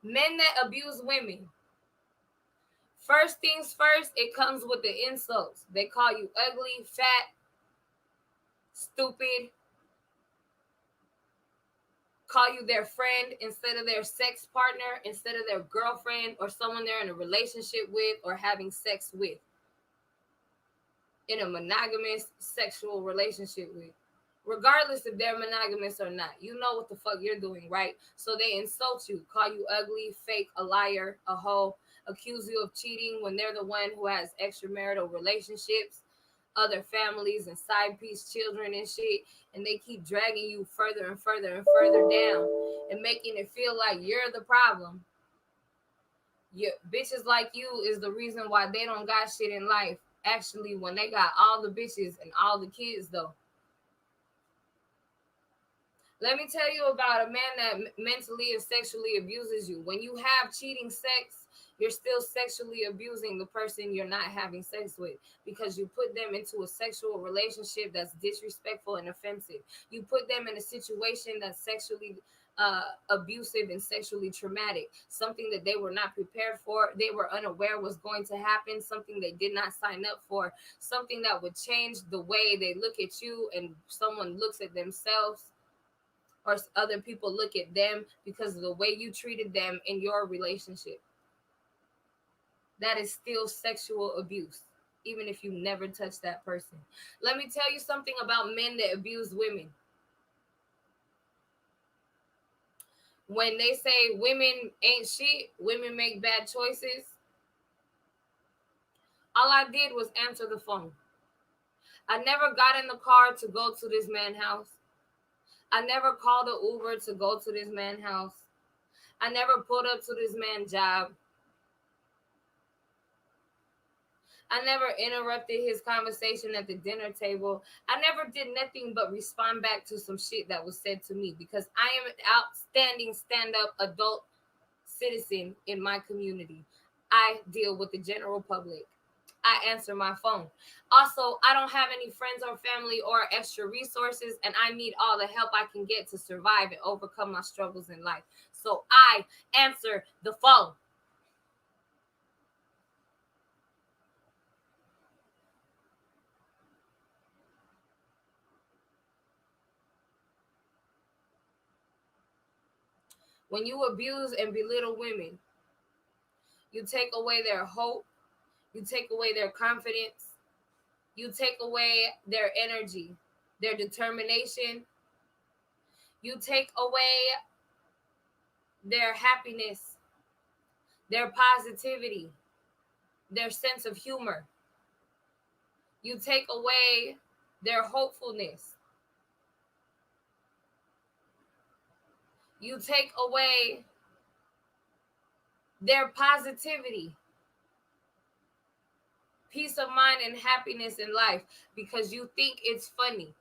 Men that abuse women. First things first, it comes with the insults. They call you ugly, fat, stupid, call you their friend instead of their sex partner, instead of their girlfriend or someone they're in a relationship with or having sex with, in a monogamous sexual relationship with. Regardless if they're monogamous or not, you know what the fuck you're doing, right? So they insult you, call you ugly, fake, a liar, a hoe, accuse you of cheating when they're the one who has extramarital relationships, other families and side piece children and shit, and they keep dragging you further and further and further down and making it feel like you're the problem. You bitches like you is the reason why they don't got shit in life. Actually, when they got all the bitches and all the kids, though. Let me tell you about a man that mentally and sexually abuses you. When you have cheating sex, you're still sexually abusing the person you're not having sex with, because you put them into a sexual relationship that's disrespectful and offensive. You put them in a situation that's sexually abusive and sexually traumatic, something that they were not prepared for, they were unaware was going to happen, something they did not sign up for, something that would change the way they look at you and someone looks at themselves, or other people look at them because of the way you treated them in your relationship. That is still sexual abuse, even if you never touched that person. Let me tell you something about men that abuse women. When they say women ain't shit, women make bad choices, all I did was answer the phone. I never got in the car to go to this man's house. I never called an Uber to go to this man's house. I never pulled up to this man's job. I never interrupted his conversation at the dinner table. I never did nothing but respond back to some shit that was said to me, because I am an outstanding stand-up adult citizen in my community. I deal with the general public. I answer my phone. Also, I don't have any friends or family or extra resources, and I need all the help I can get to survive and overcome my struggles in life. So I answer the phone. When you abuse and belittle women, you take away their hope, you take away their confidence, you take away their energy, their determination, you take away their happiness, their positivity, their sense of humor. You take away their hopefulness. You take away their positivity, peace of mind, and happiness in life, because you think it's funny,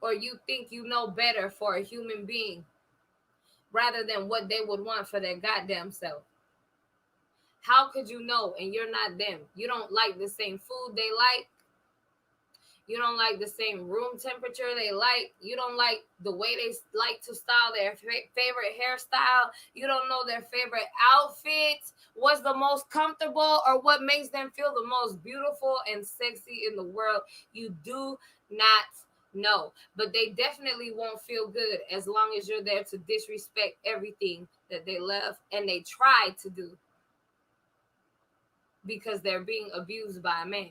or you think you know better for a human being rather than what they would want for their goddamn self. How could you know and you're not them? You don't like the same food they like. You don't like the same room temperature they like. You don't like the way they like to style their favorite hairstyle. You don't know their favorite outfits, what's the most comfortable, or what makes them feel the most beautiful and sexy in the world. You do not know. But they definitely won't feel good as long as you're there to disrespect everything that they love and they try to do, because they're being abused by a man.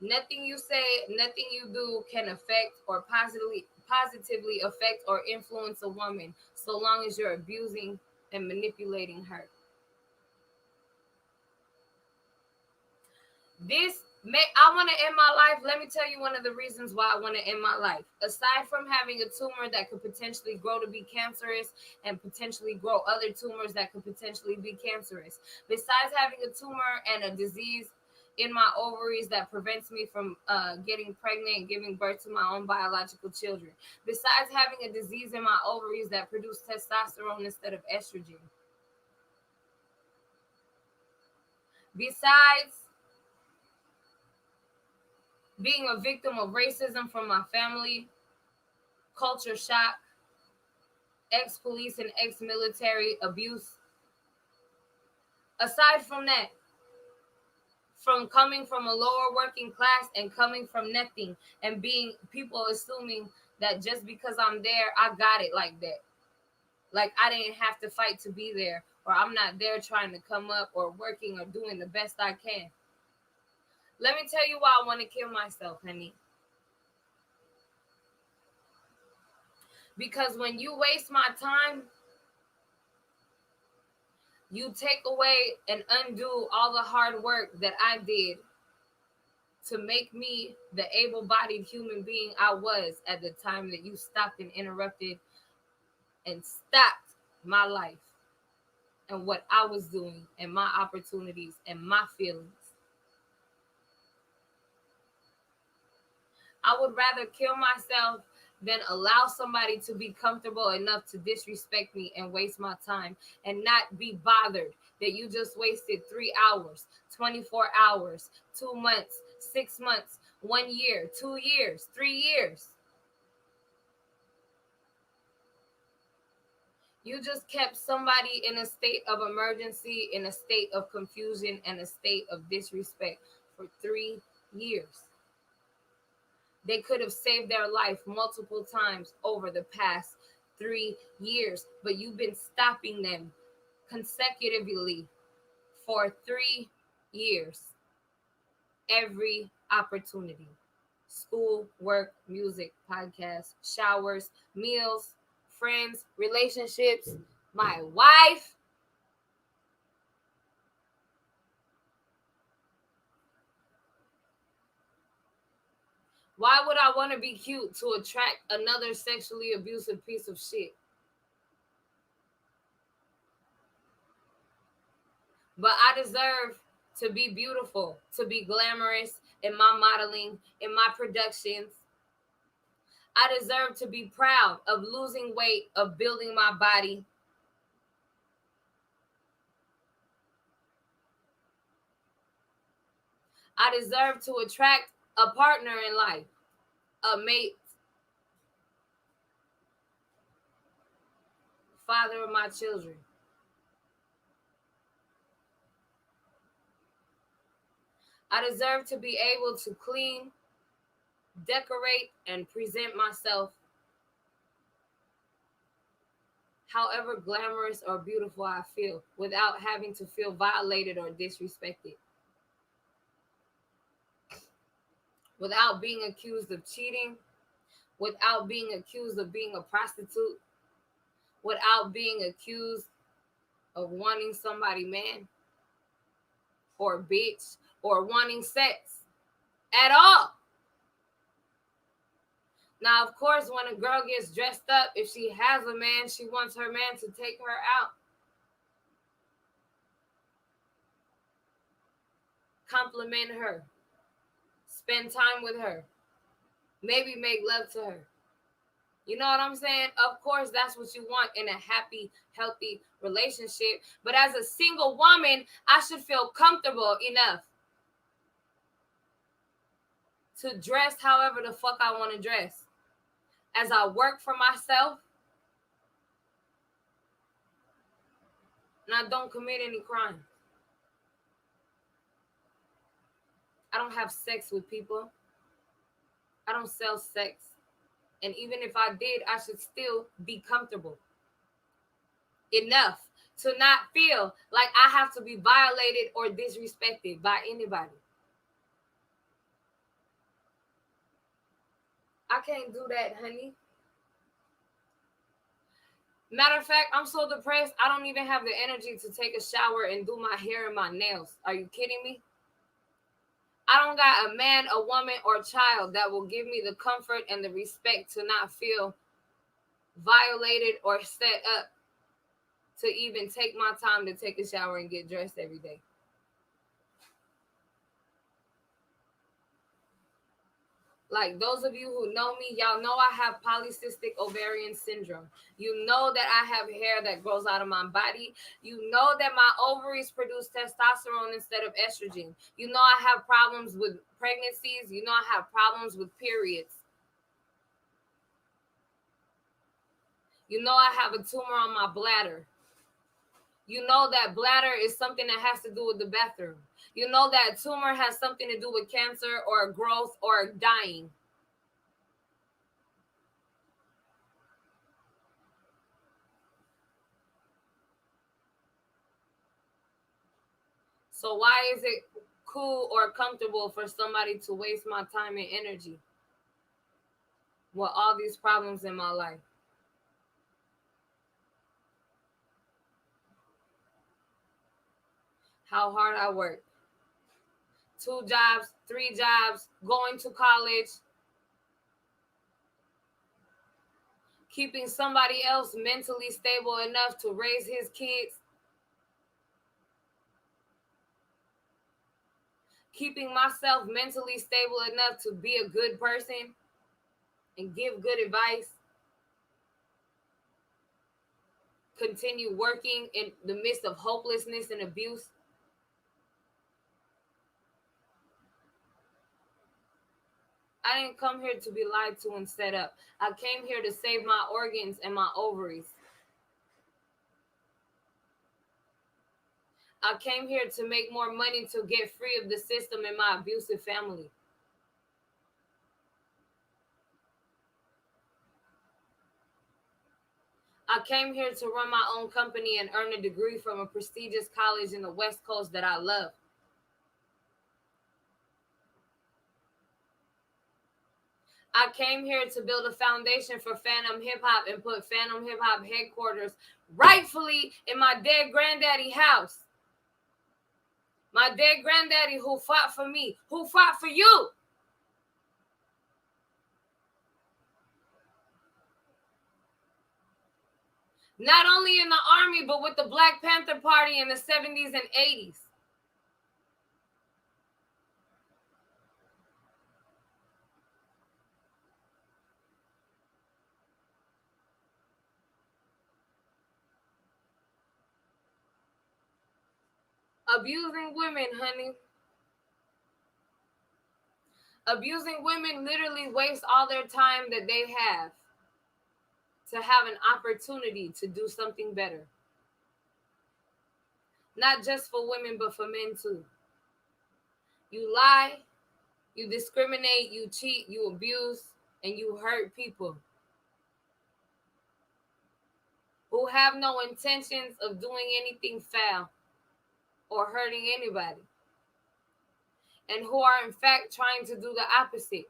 Nothing you say, nothing you do can affect or positively affect or influence a woman so long as you're abusing and manipulating her. I want to end my life. Let me tell you one of the reasons why I want to end my life. Aside from having a tumor that could potentially grow to be cancerous and potentially grow other tumors that could potentially be cancerous, besides having a tumor and a disease in my ovaries that prevents me from getting pregnant and giving birth to my own biological children, besides having a disease in my ovaries that produce testosterone instead of estrogen, besides being a victim of racism from my family, culture shock, ex-police and ex-military abuse. Aside from that, from coming from a lower working class and coming from nothing and being people assuming that just because I'm there, I got it like that. Like I didn't have to fight to be there, or I'm not there trying to come up or working or doing the best I can. Let me tell you why I want to kill myself, honey. Because when you waste my time, you take away and undo all the hard work that I did to make me the able-bodied human being I was at the time that you stopped and interrupted and stopped my life and what I was doing and my opportunities and my feelings. I would rather kill myself than allow somebody to be comfortable enough to disrespect me and waste my time and not be bothered that you just wasted 3 hours, 24 hours, 2 months, 6 months, 1 year, 2 years, 3 years. You just kept somebody in a state of emergency, in a state of confusion, and a state of disrespect for 3 years. They could have saved their life multiple times over the past 3 years, but you've been stopping them consecutively for 3 years. Every opportunity. School, work, music, podcasts, showers, meals, friends, relationships, my wife. Why would I want to be cute to attract another sexually abusive piece of shit? But I deserve to be beautiful, to be glamorous in my modeling, in my productions. I deserve to be proud of losing weight, of building my body. I deserve to attract a partner in life, a mate, father of my children. I deserve to be able to clean, decorate, and present myself however glamorous or beautiful I feel without having to feel violated or disrespected. Without being accused of cheating, without being accused of being a prostitute, without being accused of wanting somebody man or bitch or wanting sex at all. Now, of course, when a girl gets dressed up, if she has a man, she wants her man to take her out. Compliment her. Spend time with her. Maybe make love to her. You know what I'm saying? Of course, that's what you want in a happy, healthy relationship. But as a single woman, I should feel comfortable enough to dress however the fuck I want to dress. As I work for myself, and I don't commit any crime. I don't have sex with people. I don't sell sex. And even if I did, I should still be comfortable enough to not feel like I have to be violated or disrespected by anybody. I can't do that, honey. Matter of fact, I'm so depressed, I don't even have the energy to take a shower and do my hair and my nails. Are you kidding me? I don't got a man, a woman, or a child that will give me the comfort and the respect to not feel violated or set up to even take my time to take a shower and get dressed every day. Like those of you who know me, y'all know I have polycystic ovarian syndrome. You know that I have hair that grows out of my body. You know that my ovaries produce testosterone instead of estrogen. You know I have problems with pregnancies. You know I have problems with periods. You know I have a tumor on my bladder. You know that bladder is something that has to do with the bathroom. You know that tumor has something to do with cancer or growth or dying. So why is it cool or comfortable for somebody to waste my time and energy with all these problems in my life? How hard I work. 2 jobs, 3 jobs, going to college, keeping somebody else mentally stable enough to raise his kids, keeping myself mentally stable enough to be a good person and give good advice, continue working in the midst of hopelessness and abuse. I didn't come here to be lied to and set up. I came here to save my organs and my ovaries. I came here to make more money to get free of the system and my abusive family. I came here to run my own company and earn a degree from a prestigious college in the West Coast that I love. I came here to build a foundation for Phantom Hip Hop and put Phantom Hip Hop headquarters rightfully in my dead granddaddy house. My dead granddaddy who fought for me, who fought for you. Not only in the army, but with the Black Panther Party in the 70s and 80s. Abusing women, honey. Abusing women literally wastes all their time that they have to have an opportunity to do something better. Not just for women, but for men too. You lie, you discriminate, you cheat, you abuse, and you hurt people who have no intentions of doing anything foul or hurting anybody, and who are in fact trying to do the opposite,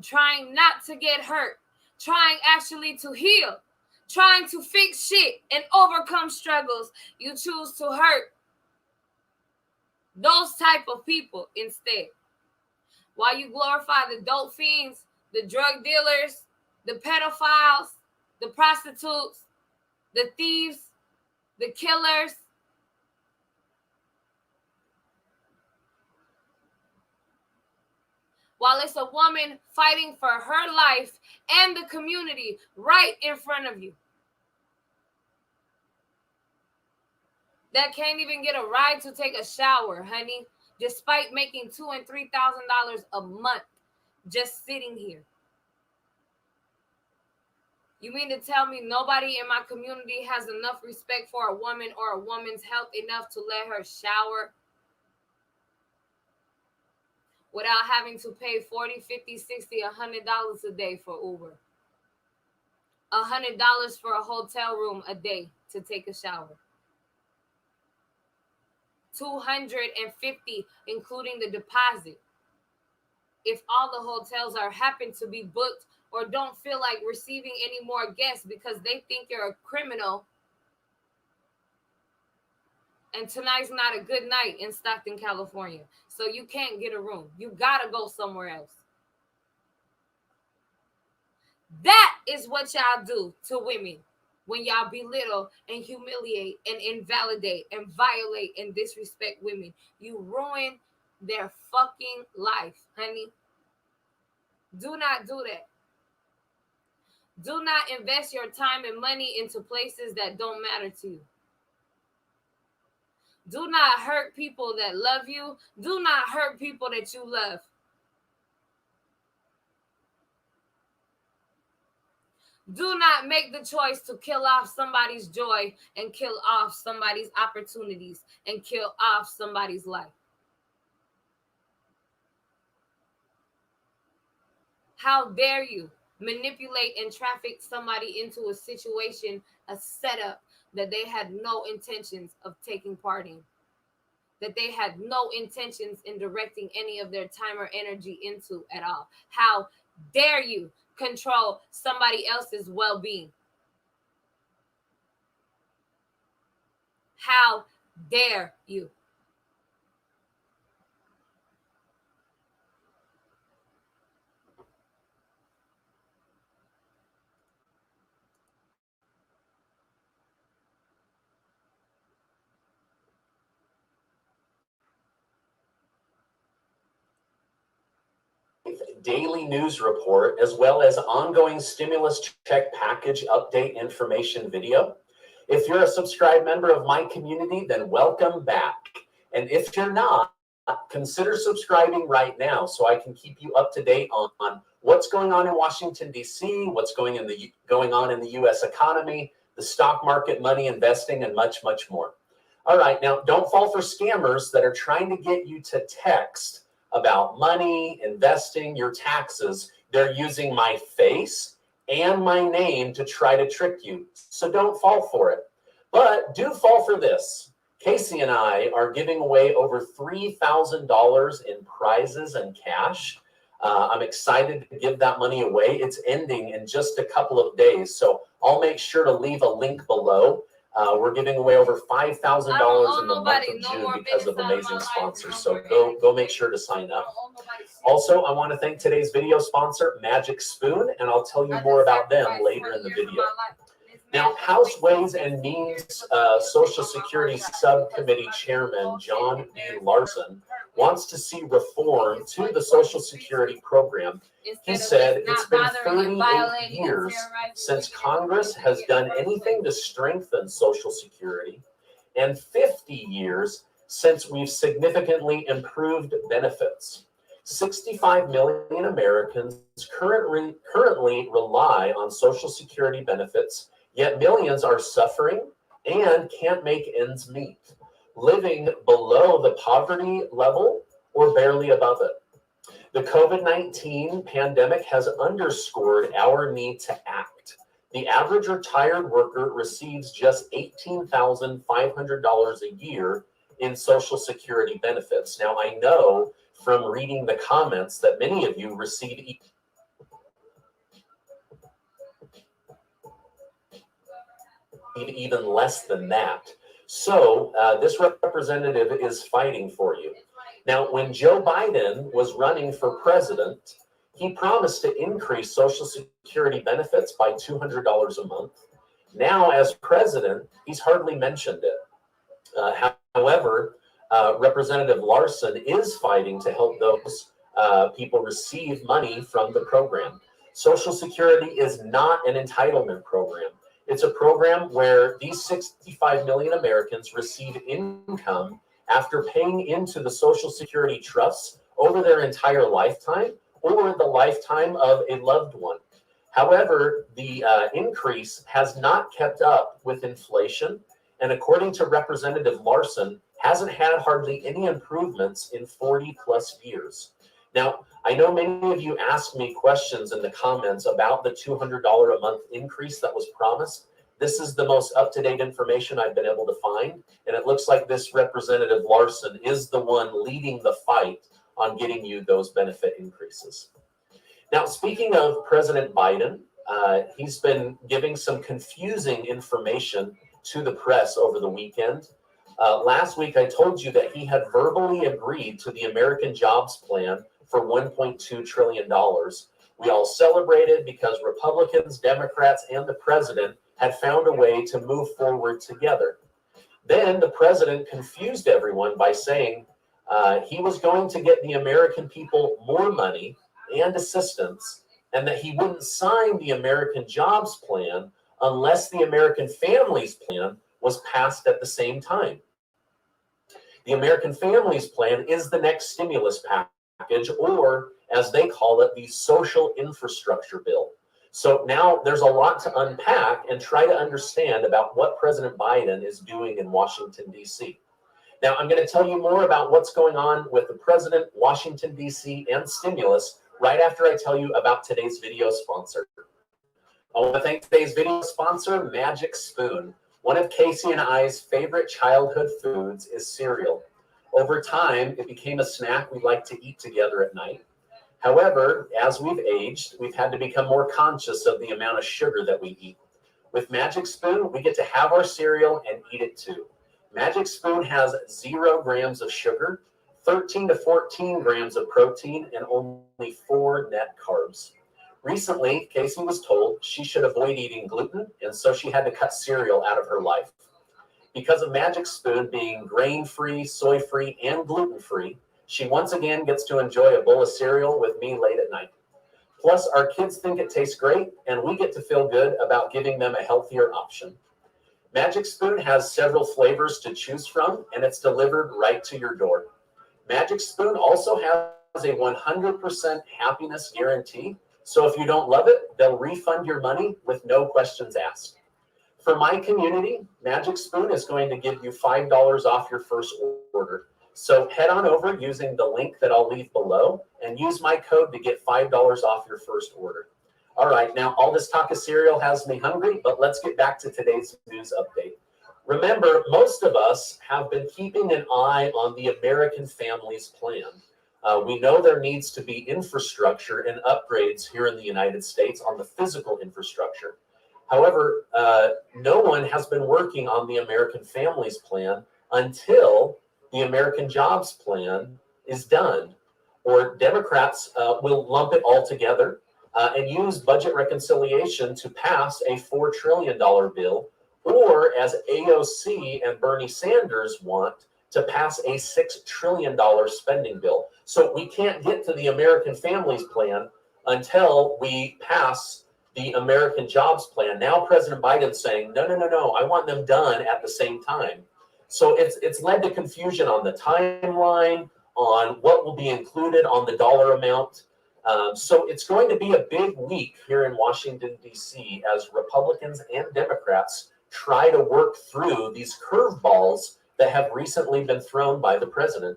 trying not to get hurt, trying actually to heal, trying to fix shit and overcome struggles. You choose to hurt those type of people instead. While you glorify the dope fiends, the drug dealers, the pedophiles, the prostitutes, the thieves, the killers. While it's a woman fighting for her life and the community right in front of you, that can't even get a ride to take a shower, honey, despite making $2,000 and $3,000 a month just sitting here. You mean to tell me nobody in my community has enough respect for a woman or a woman's health enough to let her shower without having to pay $40, $50, $60, $100 a day for Uber? $100 for a hotel room a day to take a shower. $250 including the deposit. If all the hotels are happen to be booked or don't feel like receiving any more guests because they think you're a criminal and tonight's not a good night in Stockton, California, so you can't get a room. You gotta go somewhere else. That is what y'all do to women when y'all belittle and humiliate and invalidate and violate and disrespect women. You ruin their fucking life, honey. Do not do that. Do not invest your time and money into places that don't matter to you. Do not hurt people that love you. Do not hurt people that you love. Do not make the choice to kill off somebody's joy and kill off somebody's opportunities and kill off somebody's life. How dare you manipulate and traffic somebody into a situation, a setup that they had no intentions of taking part in, that they had no intentions in directing any of their time or energy into at all. How dare you control somebody else's well-being? How dare you? Daily news report, as well as ongoing stimulus check package update information video. If you're a subscribed member of my community, then welcome back. And if you're not, consider subscribing right now so I can keep you up to date on what's going on in Washington, D.C., what's going on in the U.S. economy, the stock market, money investing, and much, much more. All right, now don't fall for scammers that are trying to get you to text about money, investing, your taxes. They're using my face and my name to try to trick you. So don't fall for it. But do fall for this. Casey and I are giving away over $3,000 in prizes and cash. I'm excited to give that money away. It's ending in just a couple of days. So I'll make sure to leave a link below. We're giving away over $5,000 in the month of June because of amazing sponsors. So go make sure to sign up. Also, I want to thank today's video sponsor, Magic Spoon, and I'll tell you more about them later in the video. Now, House Ways and Means Social Security Subcommittee Chairman John B. Larson wants to see reform to the Social Security program. He said it's been 38 years since Congress has done anything to strengthen Social Security, and 50 years since we've significantly improved benefits. 65 million Americans currently rely on Social Security benefits, yet millions are suffering and can't make ends meet, living below the poverty level or barely above it. The COVID-19 pandemic has underscored our need to act. The average retired worker receives just $18,500 a year in Social Security benefits. Now, I know from reading the comments that many of you receive even less than that. So this representative is fighting for you. Now, when Joe Biden was running for president, he promised to increase Social Security benefits by $200 a month. Now, as president, he's hardly mentioned it. However, Representative Larson is fighting to help those people receive money from the program. Social Security is not an entitlement program. It's a program where these 65 million Americans receive income after paying into the Social Security trusts over their entire lifetime or the lifetime of a loved one. However, the increase has not kept up with inflation, and according to Representative Larson, hasn't had hardly any improvements in 40 plus years. Now, I know many of you asked me questions in the comments about the $200 a month increase that was promised. This is the most up-to-date information I've been able to find, and it looks like this Representative Larson is the one leading the fight on getting you those benefit increases. Now, speaking of President Biden, he's been giving some confusing information to the press over the weekend. Last week, I told you that he had verbally agreed to the American Jobs Plan for $1.2 trillion. We all celebrated because Republicans, Democrats, and the president had found a way to move forward together. Then the president confused everyone by saying he was going to get the American people more money and assistance, and that he wouldn't sign the American Jobs Plan unless the American Families Plan was passed at the same time. The American Families Plan is the next stimulus package, or as they call it, the social infrastructure bill. So now there's a lot to unpack and try to understand about what President Biden is doing in Washington, D.C. Now, I'm going to tell you more about what's going on with the president, Washington, D.C., and stimulus right after I tell you about today's video sponsor. I want to thank today's video sponsor, Magic Spoon. One of Casey and I's favorite childhood foods is cereal. Over time, it became a snack we like to eat together at night. However, as we've aged, we've had to become more conscious of the amount of sugar that we eat. With Magic Spoon, we get to have our cereal and eat it too. Magic Spoon has 0 grams of sugar, 13 to 14 grams of protein, and only 4 net carbs. Recently, Casey was told she should avoid eating gluten, and so she had to cut cereal out of her life. Because of Magic Spoon being grain-free, soy-free, and gluten-free, she once again gets to enjoy a bowl of cereal with me late at night. Plus, our kids think it tastes great, and we get to feel good about giving them a healthier option. Magic Spoon has several flavors to choose from, and it's delivered right to your door. Magic Spoon also has a 100% happiness guarantee, so if you don't love it, they'll refund your money with no questions asked. For my community, Magic Spoon is going to give you $5 off your first order. So head on over using the link that I'll leave below and use my code to get $5 off your first order. All right, now all this talk of cereal has me hungry, but let's get back to today's news update. Remember, most of us have been keeping an eye on the American Families Plan. We know there needs to be infrastructure and upgrades here in the United States on the physical infrastructure. However, no one has been working on the American Families Plan until the American Jobs Plan is done, or Democrats will lump it all together and use budget reconciliation to pass a $4 trillion bill, or as AOC and Bernie Sanders want, to pass a $6 trillion spending bill. So we can't get to the American Families Plan until we pass the American Jobs Plan. Now President Biden's saying, no, I want them done at the same time. So it's led to confusion on the timeline, on what will be included on the dollar amount. So it's going to be a big week here in Washington, D.C. as Republicans and Democrats try to work through these curveballs that have recently been thrown by the president.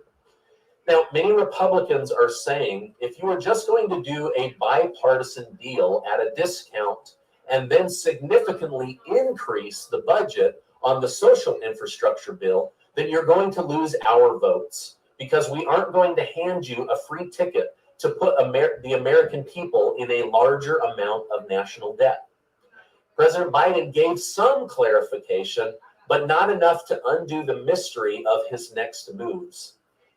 Now, many Republicans are saying if you are just going to do a bipartisan deal at a discount and then significantly increase the budget on the social infrastructure bill, then you're going to lose our votes, because we aren't going to hand you a free ticket to put the American people in a larger amount of national debt. President Biden gave some clarification, but not enough to undo the mystery of his next moves.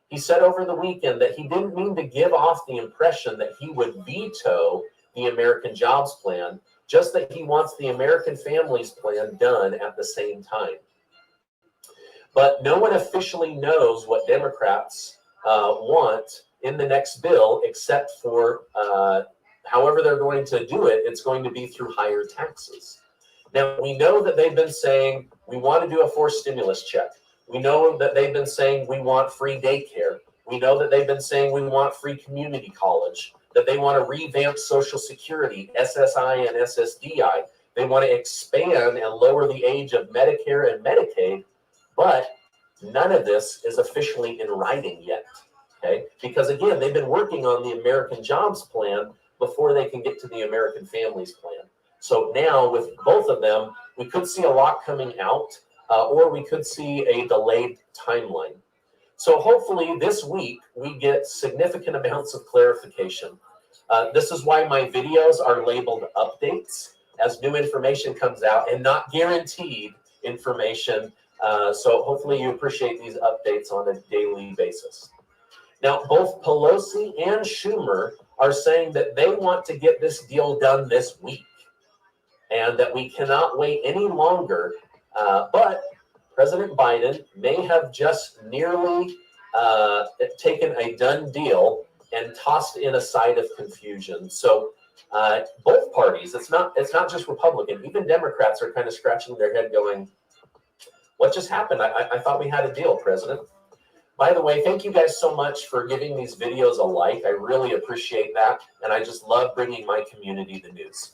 He said over the weekend that he didn't mean to give off the impression that he would veto the American Jobs Plan, just that he wants the American Families Plan done at the same time. But no one officially knows what Democrats want in the next bill, except for however they're going to do it, it's going to be through higher taxes. Now, we know that they've been saying we want to do a forced stimulus check. We know that they've been saying we want free daycare. We know that they've been saying we want free community college, that they want to revamp Social Security, SSI and SSDI. They want to expand and lower the age of Medicare and Medicaid, but none of this is officially in writing yet, okay? Because again, they've been working on the American Jobs Plan before they can get to the American Families Plan. So now with both of them, we could see a lot coming out, or we could see a delayed timeline. So hopefully this week we get significant amounts of clarification. This is why my videos are labeled updates, as new information comes out, and not guaranteed information. So hopefully you appreciate these updates on a daily basis. Now, both Pelosi and Schumer are saying that they want to get this deal done this week, and that we cannot wait any longer. But President Biden may have just nearly taken a done deal and tossed in a side of confusion. So both parties, it's not just Republican, even Democrats are kind of scratching their head going, what just happened? I thought we had a deal, President. By the way, thank you guys so much for giving these videos a like. I really appreciate that. And I just love bringing my community the news.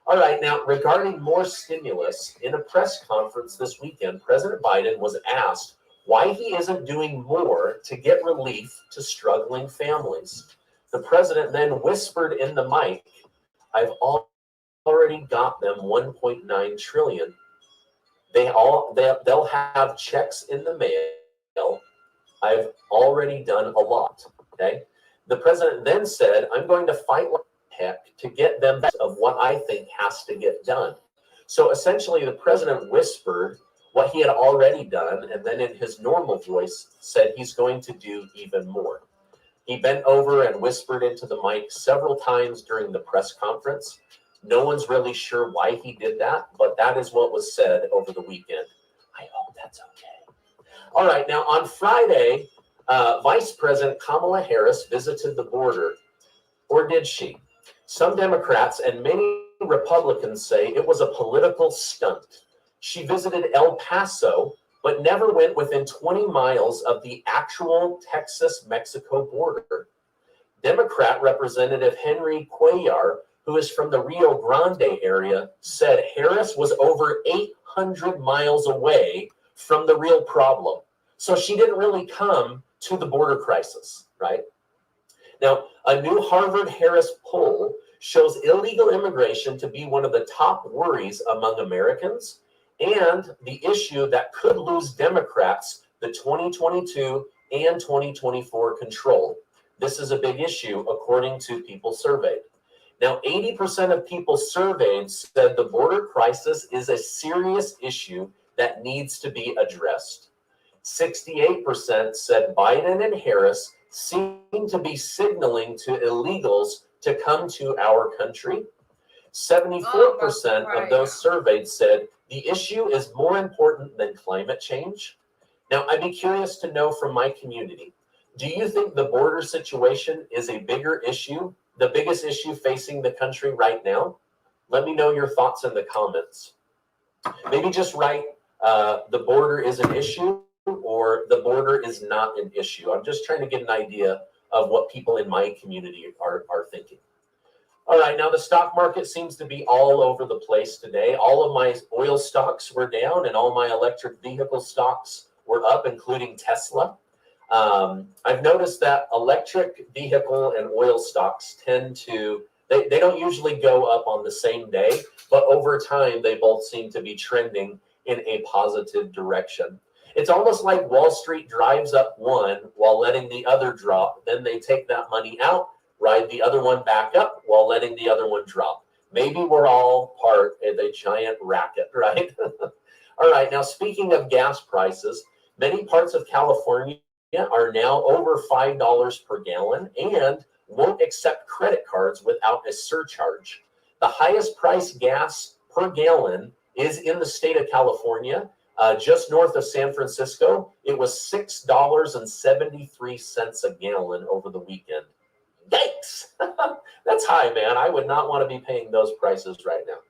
All right, now regarding more stimulus, in a press conference this weekend, President Biden was asked why he isn't doing more to get relief to struggling families. The president then whispered in the mic, I've already got them 1.9 trillion. They'll have checks in the mail. I've already done a lot, okay? The president then said, I'm going to fight like heck to get them of what I think has to get done. So essentially, the president whispered what he had already done, and then in his normal voice said he's going to do even more. He bent over and whispered into the mic several times during the press conference. No one's really sure why he did that, but that is what was said over the weekend. I hope that's okay. All right, now on Friday, Vice President Kamala Harris visited the border, or did she? Some Democrats and many Republicans say it was a political stunt. She visited El Paso, but never went within 20 miles of the actual Texas-Mexico border. Democrat Representative Henry Cuellar, who is from the Rio Grande area, said Harris was over 800 miles away from the real problem. So she didn't really come to the border crisis, right? Now, a new Harvard-Harris poll shows illegal immigration to be one of the top worries among Americans and the issue that could lose Democrats the 2022 and 2024 control. This is a big issue, according to people surveyed. Now, 80% of people surveyed said the border crisis is a serious issue that needs to be addressed. 68% said Biden and Harris seem to be signaling to illegals to come to our country. 74% of those surveyed said the issue is more important than climate change. Now, I'd be curious to know from my community, do you think the border situation is a bigger issue, the biggest issue facing the country right now? Let me know your thoughts in the comments. Maybe just write the border is an issue or the border is not an issue. I'm just trying to get an idea of what people in my community are thinking. All right, now the stock market seems to be all over the place today. All of my oil stocks were down and all my electric vehicle stocks were up, including Tesla. I've noticed that electric vehicle and oil stocks tend to, they don't usually go up on the same day, but over time they both seem to be trending in a positive direction. It's almost like Wall Street drives up one while letting the other drop. Then they take that money out, ride the other one back up while letting the other one drop. Maybe we're all part of a giant racket, right? All right, now speaking of gas prices, many parts of California are now over $5 per gallon and won't accept credit cards without a surcharge. The highest price gas per gallon is in the state of California. Just north of San Francisco, it was $6.73 a gallon over the weekend. Yikes! That's high, man. I would not want to be paying those prices right now.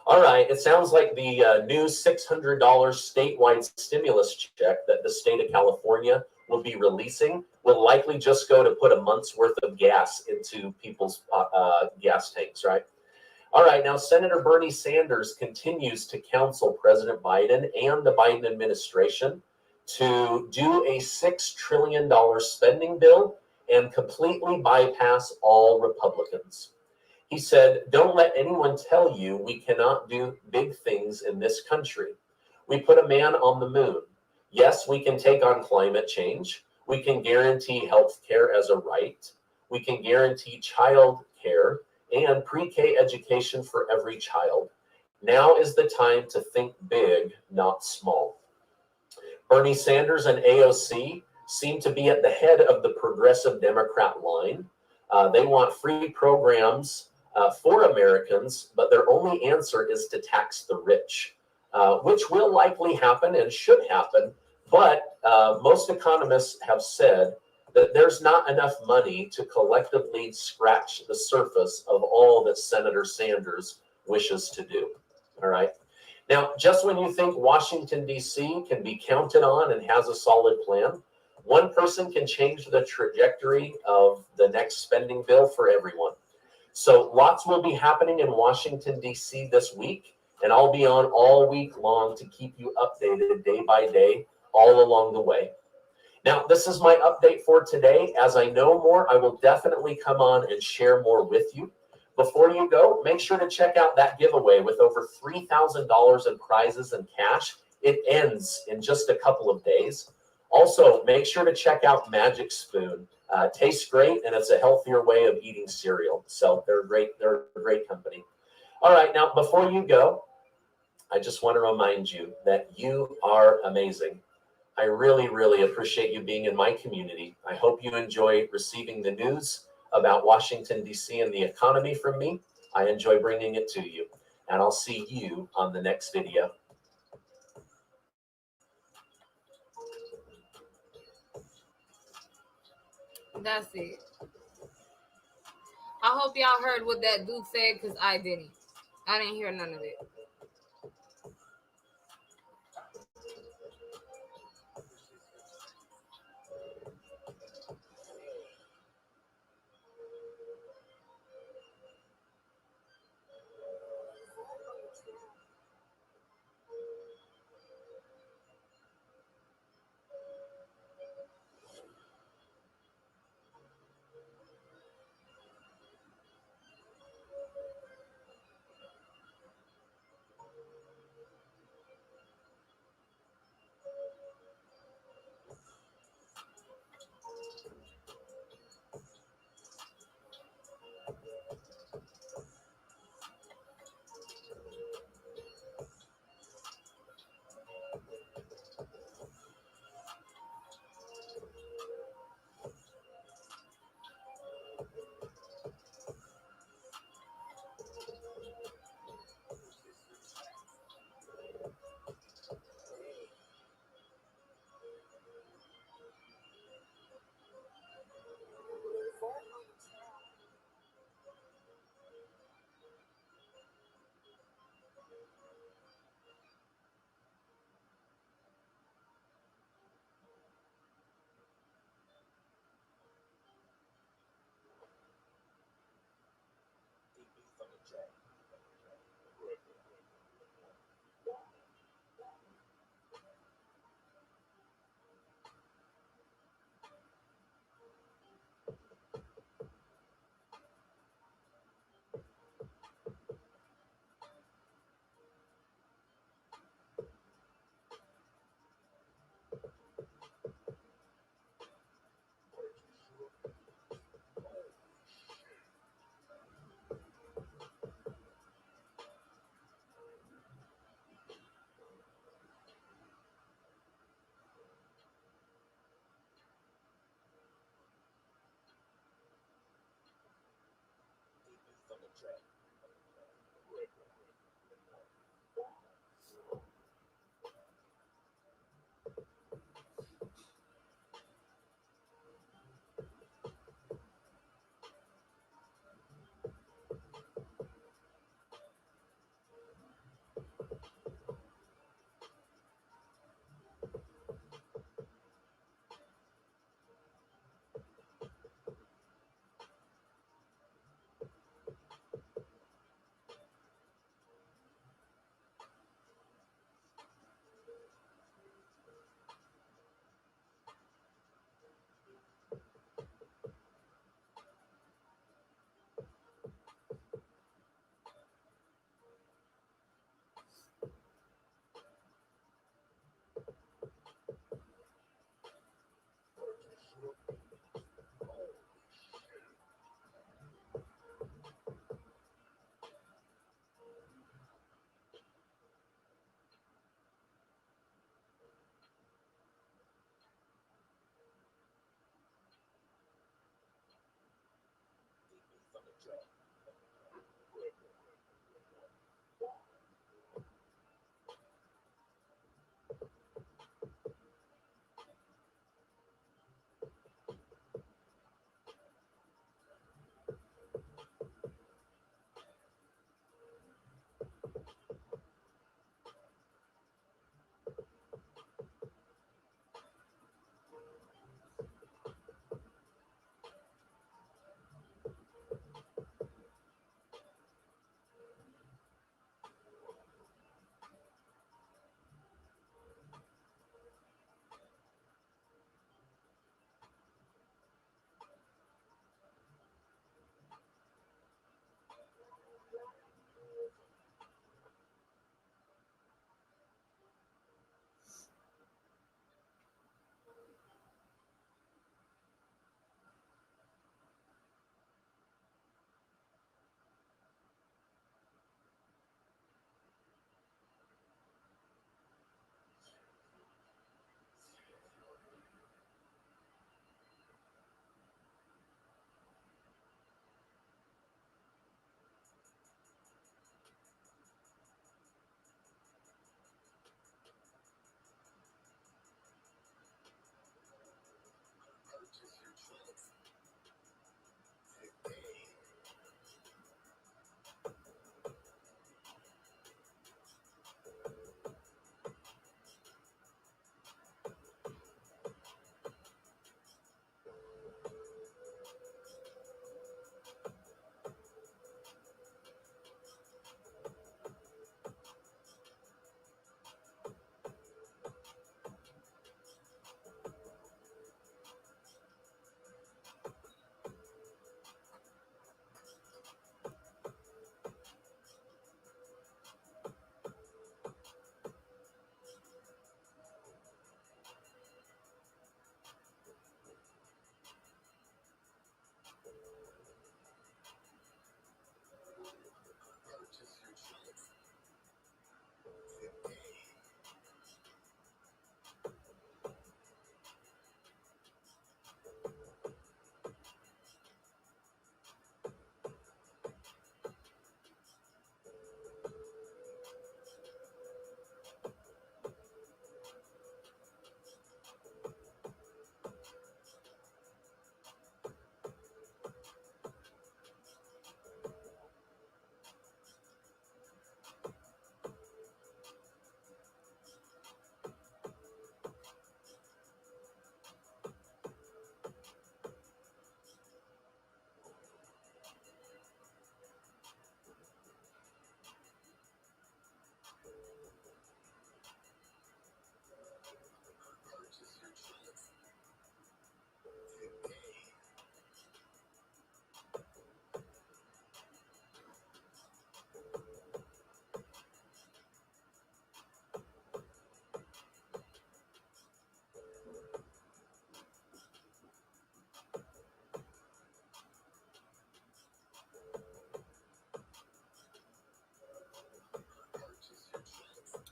All right, it sounds like the new $600 statewide stimulus check that the state of California will be releasing will likely just go to put a month's worth of gas into people's gas tanks, right? All right, now Senator Bernie Sanders continues to counsel President Biden and the Biden administration to do a $6 trillion spending bill and completely bypass all Republicans. He said, don't let anyone tell you we cannot do big things in this country. We put a man on the moon. Yes, we can take on climate change. We can guarantee health care as a right. We can guarantee child care and pre-K education for every child. Now is the time to think big, not small. Bernie Sanders and AOC seem to be at the head of the progressive Democrat line. They want free programs for Americans, but their only answer is to tax the rich, which will likely happen and should happen. But most economists have said that there's not enough money to collectively scratch the surface of all that Senator Sanders wishes to do. All right. Now, just when you think Washington, D.C. can be counted on and has a solid plan, one person can change the trajectory of the next spending bill for everyone. So lots will be happening in Washington, D.C. this week, and I'll be on all week long to keep you updated day by day all along the way. Now, this is my update for today. As I know more, I will definitely come on and share more with you. Before you go, make sure to check out that giveaway with over $3,000 in prizes and cash. It ends in just a couple of days. Also, make sure to check out Magic Spoon. Tastes great, and it's a healthier way of eating cereal. So they're great. They're a great company. All right, now before you go, I just want to remind you that you are amazing. I really, really appreciate you being in my community. I hope you enjoy receiving the news about Washington, D.C. and the economy from me. I enjoy bringing it to you. And I'll see you on the next video. That's it. I hope y'all heard what that dude said, because I didn't. I didn't hear none of it.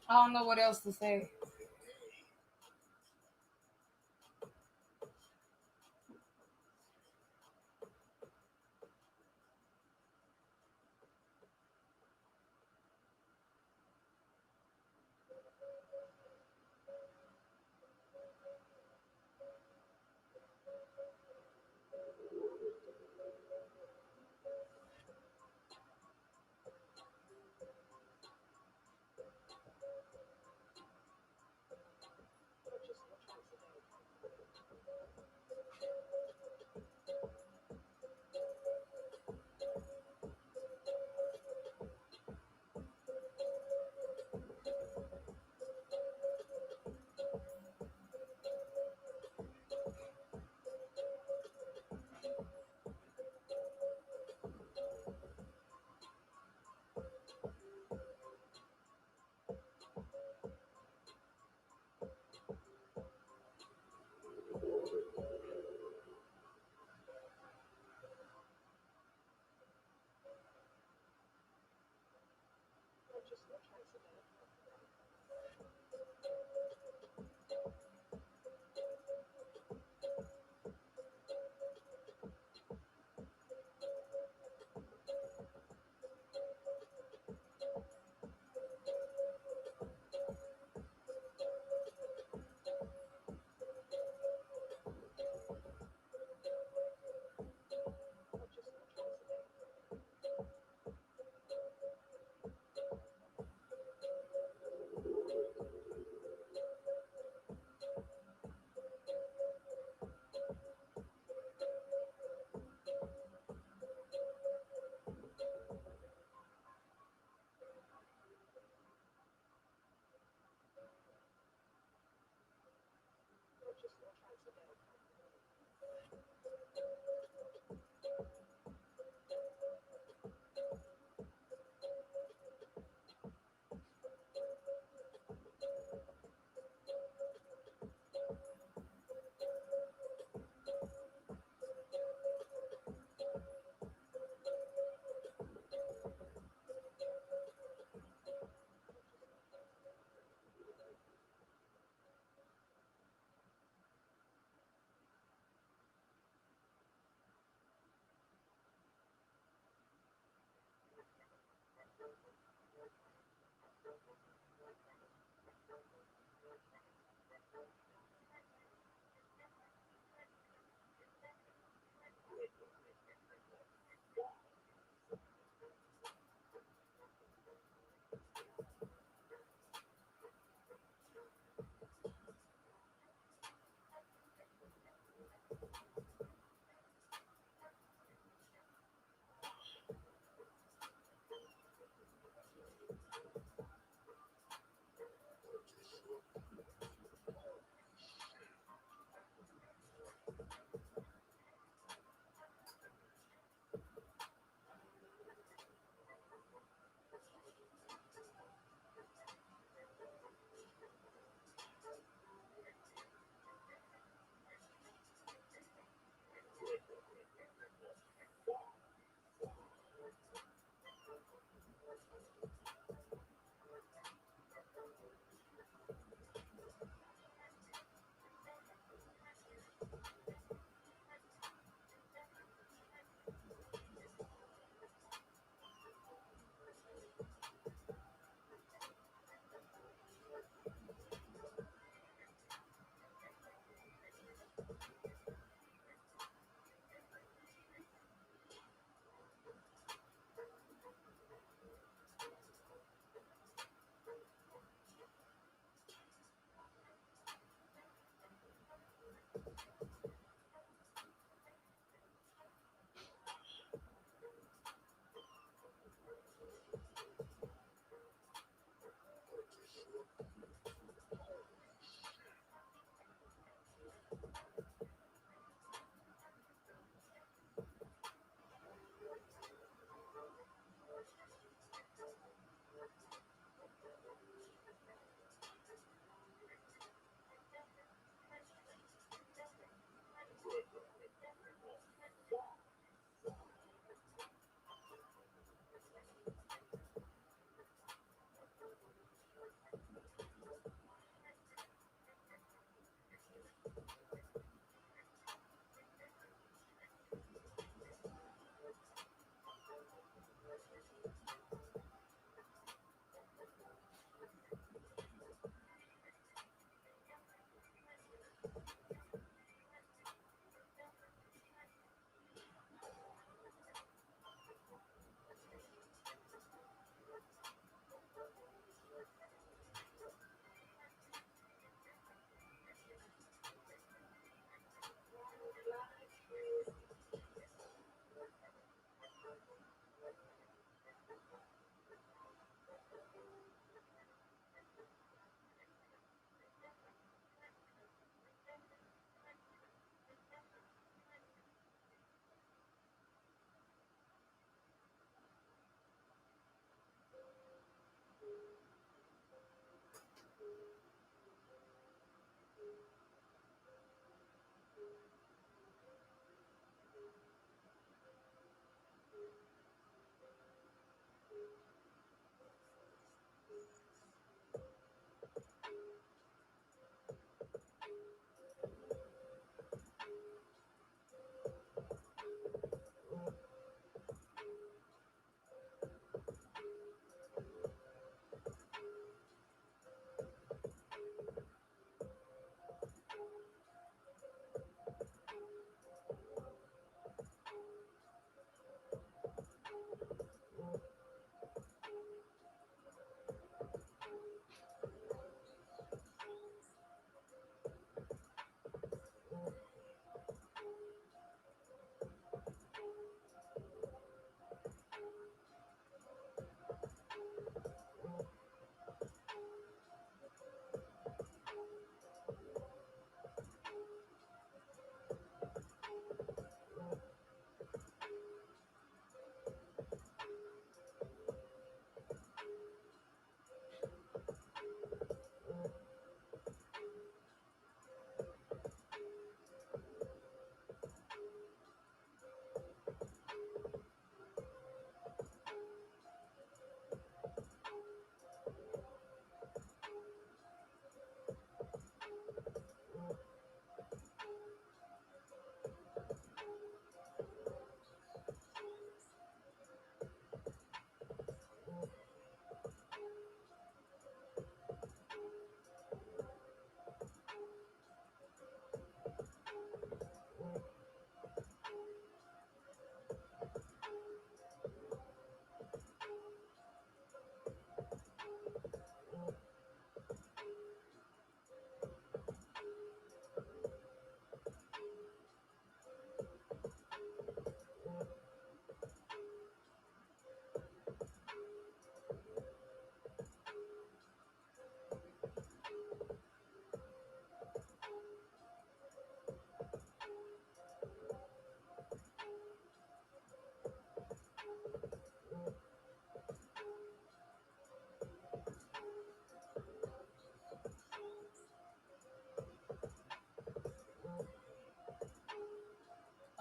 I don't know what else to say.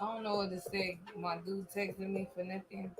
I don't know what to say. My dude texting me for nothing.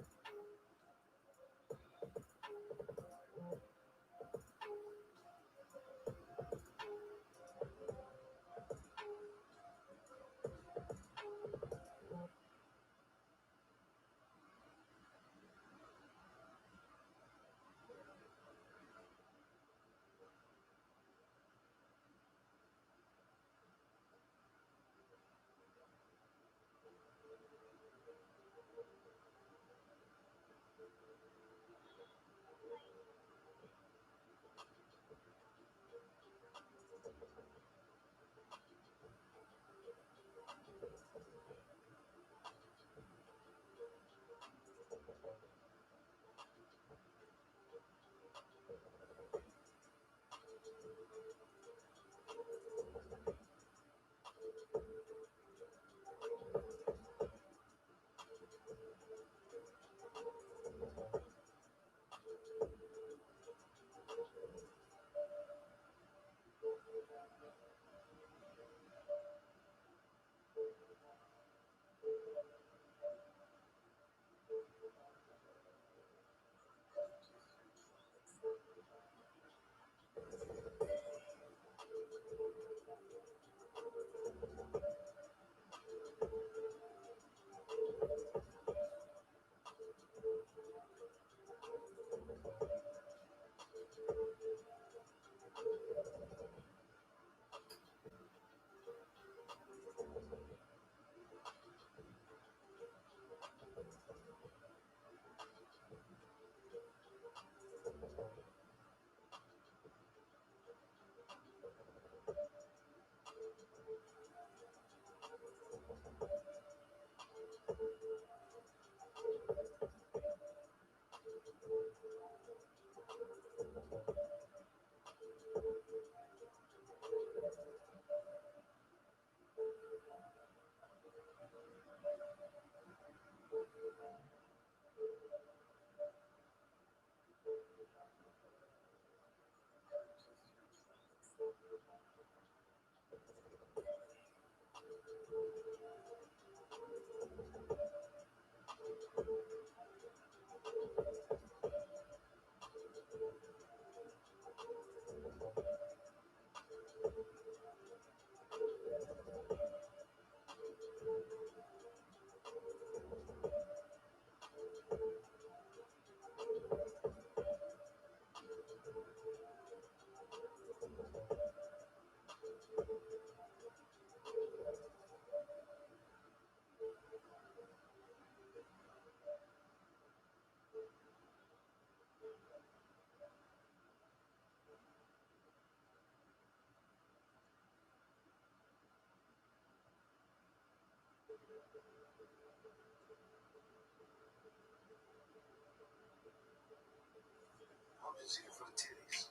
I'm just here for the titties.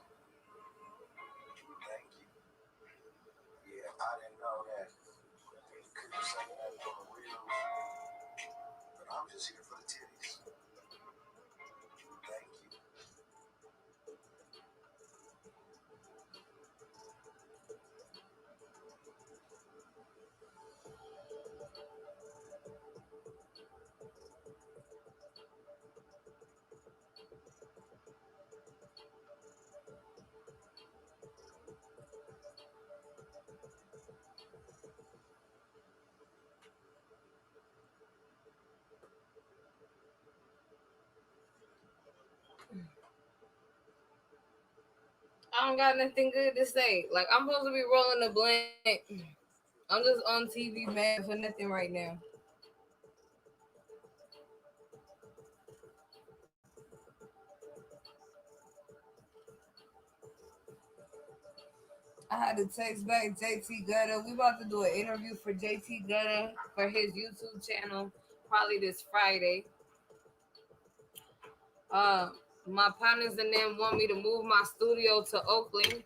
Thank you. Yeah, I didn't know that. You couldn't say that on the real. But I'm just here for the titties. Thank you. I don't got nothing good to say. Like I'm supposed to be rolling a blunt. I'm just on TV mad for nothing right now. I had to text back JT Gutter. We about to do an interview for JT Gutter for his YouTube channel probably this Friday. Uh, my partners and them want me to move my studio to Oakland.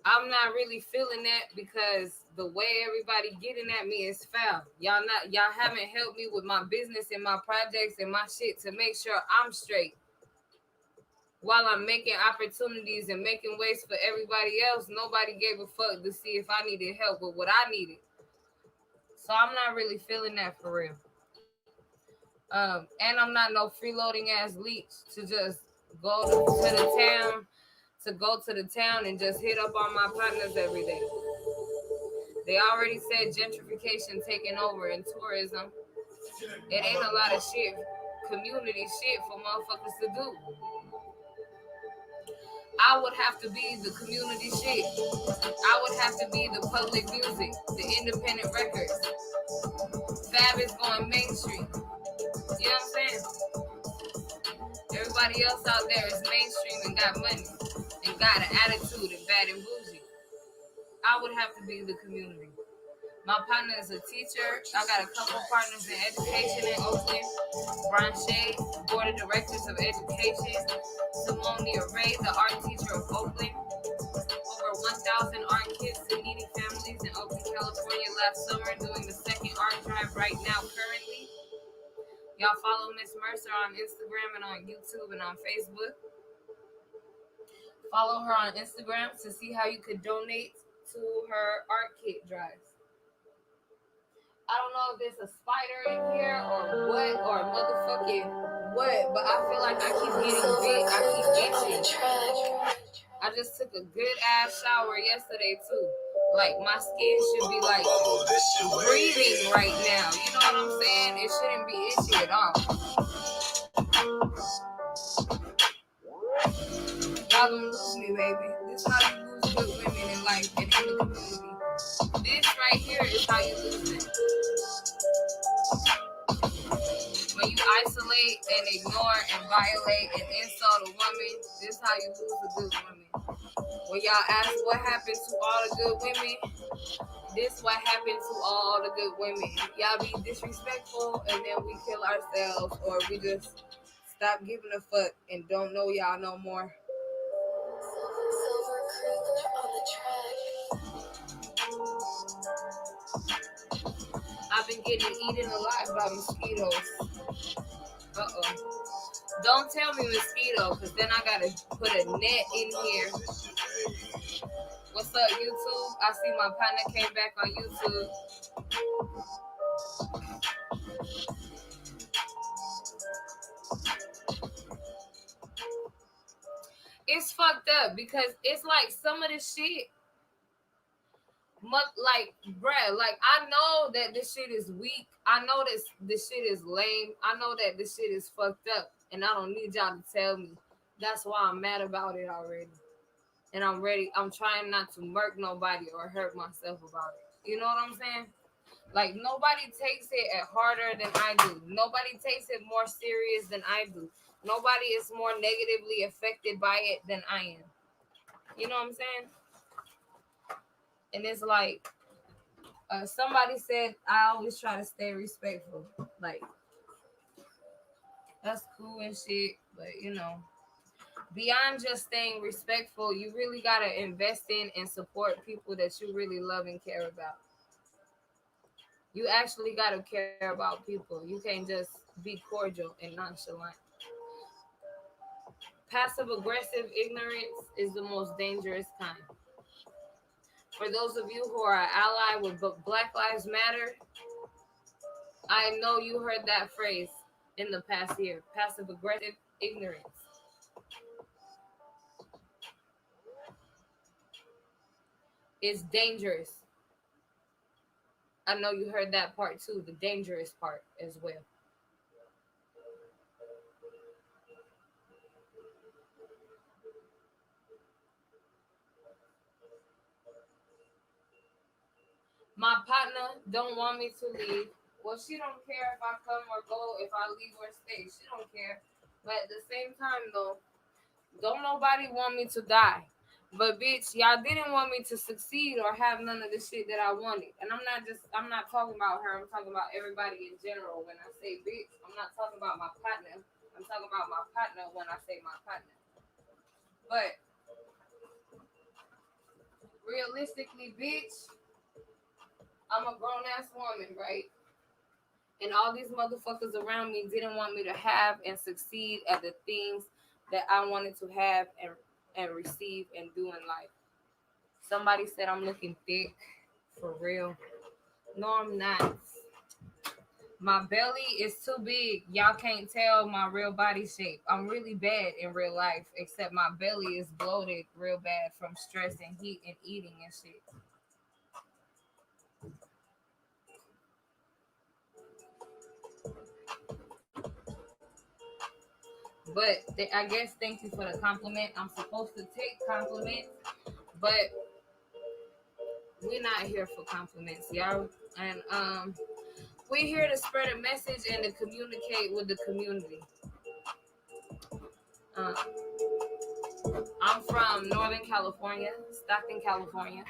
I'm not really feeling that because the way everybody getting at me is foul. Y'all haven't helped me with my business and my projects and my shit to make sure I'm straight. While I'm making opportunities and making ways for everybody else, nobody gave a fuck to see if I needed help with what I needed. So I'm not really feeling that for real. And I'm not no freeloading ass leech to just go to the town, and just hit up on my partners every day. They already said gentrification taking over in tourism. It ain't a lot of shit, community shit for motherfuckers to do. I would have to be the community shit. I would have to be the public music, the independent records. Fab is going mainstream. You know what I'm saying? Everybody else out there is mainstream and got money and got an attitude and bad and bougie. I would have to be the community. My partner is a teacher. I got a couple partners in education in Oakland. Branche, Board of Directors of Education. Simonia Ray, the art teacher of Oakland. Over 1,000 art kits to needy families in Oakland, California last summer, doing the second art drive right now currently. Y'all follow Miss Mercer on Instagram and on YouTube and on Facebook. Follow her on Instagram to see how you could donate to her art kit drives. I don't know if there's a spider in here or what, or motherfucking what, but I feel like I keep getting bit. I keep itching. I just took a good ass shower yesterday too. Like my skin should be like breathing right now. You know what I'm saying? It shouldn't be itchy at all. Y'all gonna lose me, baby. This is how you lose good women in life and in the community. This right here is how you lose it. When you isolate and ignore and violate and insult a woman, this is how you lose a good woman. When y'all ask what happened to all the good women, this what happened to all the good women. Y'all be disrespectful and then we kill ourselves, or we just stop giving a fuck and don't know y'all no more. I've been getting eaten alive by mosquitoes. Don't tell me mosquito, because then I gotta put a net in here. What's up, YouTube? I see my partner came back on YouTube. Thank It's fucked up because it's like some of this shit, like, bruh, like, I know that this shit is weak. I know that this shit is lame. I know that this shit is fucked up, and I don't need y'all to tell me. That's why I'm mad about it already. And I'm ready. I'm trying not to murk nobody or hurt myself about it. You know what I'm saying? Like, nobody takes it harder than I do. Nobody takes it more serious than I do. Nobody is more negatively affected by it than I am. You know what I'm saying? And it's like, somebody said, I always try to stay respectful. Like, that's cool and shit, but you know, beyond just staying respectful, you really gotta invest in and support people that you really love and care about. You actually gotta care about people. You can't just be cordial and nonchalant. Passive aggressive ignorance is the most dangerous kind. For those of you who are allied with Black Lives Matter, I know you heard that phrase in the past year. Passive aggressive ignorance. It's dangerous. I know you heard that part too, the dangerous part as well. My partner don't want me to leave. Well, she don't care if I come or go, if I leave or stay. She don't care. But at the same time, though, don't nobody want me to die. But bitch, y'all didn't want me to succeed or have none of the shit that I wanted. And I'm not talking about her. I'm talking about everybody in general. When I say bitch, I'm not talking about my partner. I'm talking about my partner when I say my partner. But realistically, bitch, I'm a grown ass woman, right? And all these motherfuckers around me didn't want me to have and succeed at the things that I wanted to have and receive and do in life. Somebody said I'm looking thick. For real. No, I'm not. My belly is too big. Y'all can't tell my real body shape. I'm really bad in real life, except my belly is bloated real bad from stress and heat and eating and shit. But I guess thank you for the compliment. I'm supposed to take compliments, but we're not here for compliments, y'all. And we're here to spread a message and to communicate with the community. Uh, I'm from Northern California, Stockton, California.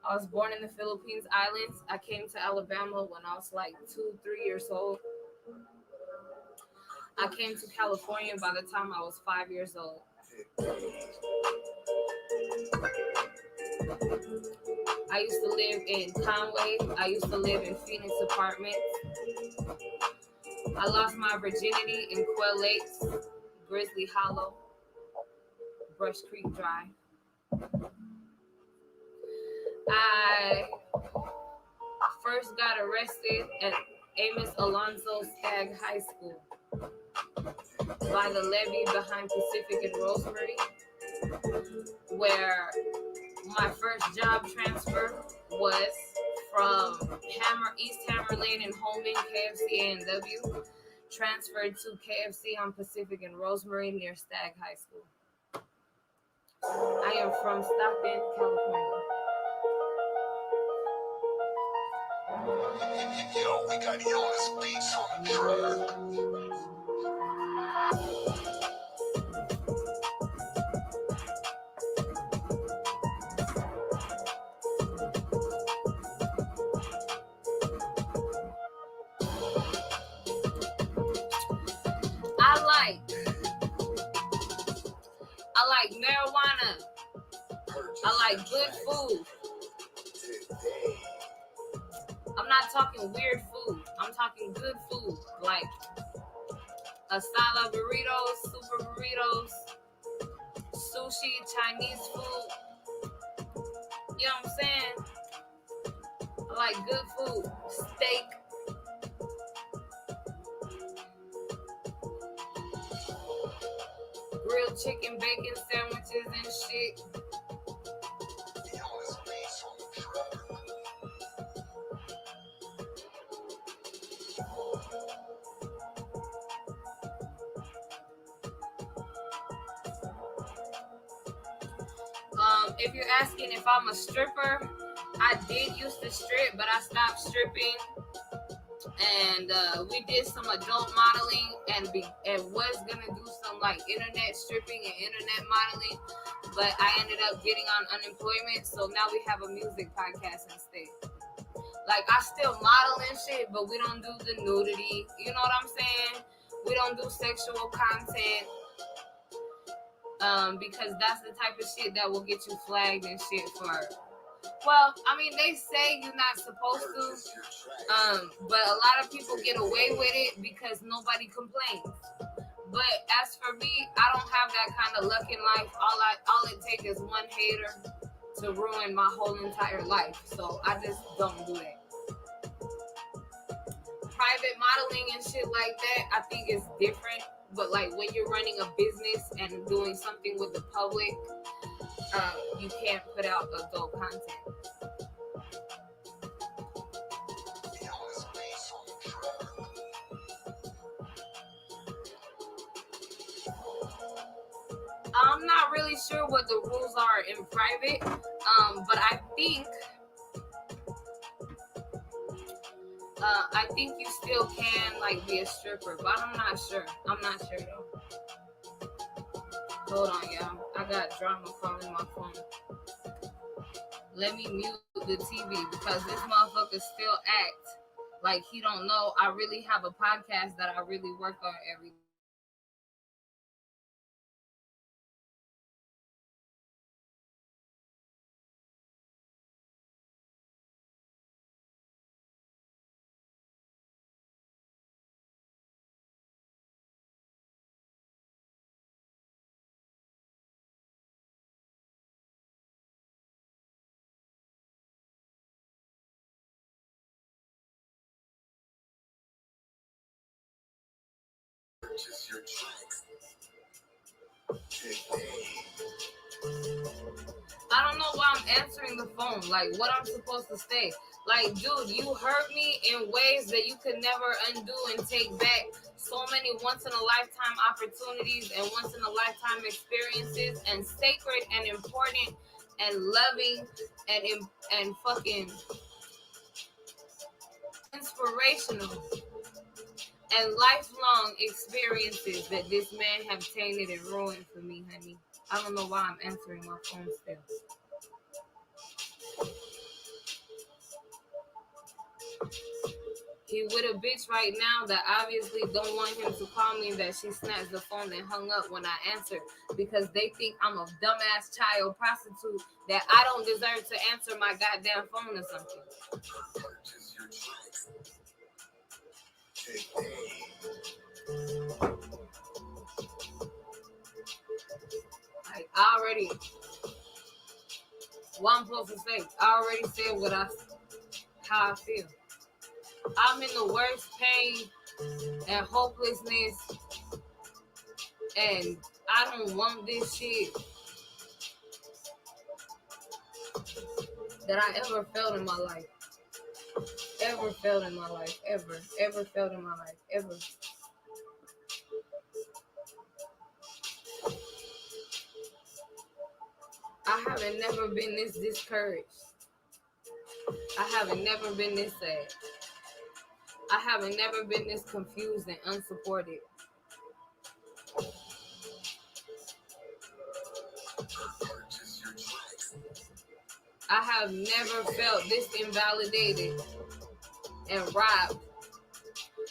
I was born in the Philippines Islands. I came to Alabama when I was like 2, 3 years old. I came to California by the time I was 5 years old. I used to live in Conway. I used to live in Phoenix Apartments. I lost my virginity in Quail Lakes, Grizzly Hollow, Brush Creek Drive. I first got arrested at Amos Alonzo Skaggs High School by the levee behind Pacific and Rosemary, where my first job transfer was from East Hammer Lane in Holman, KFC A&W, transferred to KFC on Pacific and Rosemary near Stagg High School. I am from Stockton, California. Yo, we got illness beats on the track. I like marijuana. I like good food. I'm not talking weird food. I'm talking good food, like Asylum burritos, super burritos, sushi, Chinese food. You know what I'm saying? I like good food, steak. Grilled chicken, bacon sandwiches and shit. If you're asking if I'm a stripper, I did used to strip, but I stopped stripping. And we did some adult modeling and was gonna do some like internet stripping and internet modeling, but I ended up getting on unemployment, so now we have a music podcast instead. Like, I still model and shit, but we don't do the nudity, you know what I'm saying? We don't do sexual content, because that's the type of shit that will get you flagged and shit for. Well, I mean, they say you're not supposed to, but a lot of people get away with it because nobody complains. But as for me, I don't have that kind of luck in life. All it takes is one hater to ruin my whole entire life. So I just don't do that. Private modeling and shit like that, I think is different. But like when you're running a business and doing something with the public, you can't put out adult content. I'm not really sure what the rules are in private, but I think you still can like be a stripper, but I'm not sure. I'm not sure though. Hold on, y'all. I got drama calling my phone. Let me mute the TV because this motherfucker still act like he don't know I really have a podcast that I really work on every day. Purchase your tracks today. I don't know why I'm answering the phone. Like, what I'm supposed to say. Like, dude, you hurt me in ways that you could never undo and take back. So many once-in-a-lifetime opportunities and once-in-a-lifetime experiences and sacred and important and loving and fucking inspirational and lifelong experiences that this man have tainted and ruined for me, honey. I don't know why I'm answering my phone still. He with a bitch right now that obviously don't want him to call me, that she snatched the phone and hung up when I answered because they think I'm a dumbass child prostitute that I don't deserve to answer my goddamn phone or something. Purchase your tracks today. Like, I already, what I'm supposed to say, I already said how I feel. I'm in the worst pain and hopelessness, and I don't want this shit that I ever felt in my life. Ever felt in my life. Ever felt in my life. Ever. I haven't never been this discouraged. I haven't never been this sad. I haven't never been this confused and unsupported. Purchase your tracks. I have never felt this invalidated and robbed,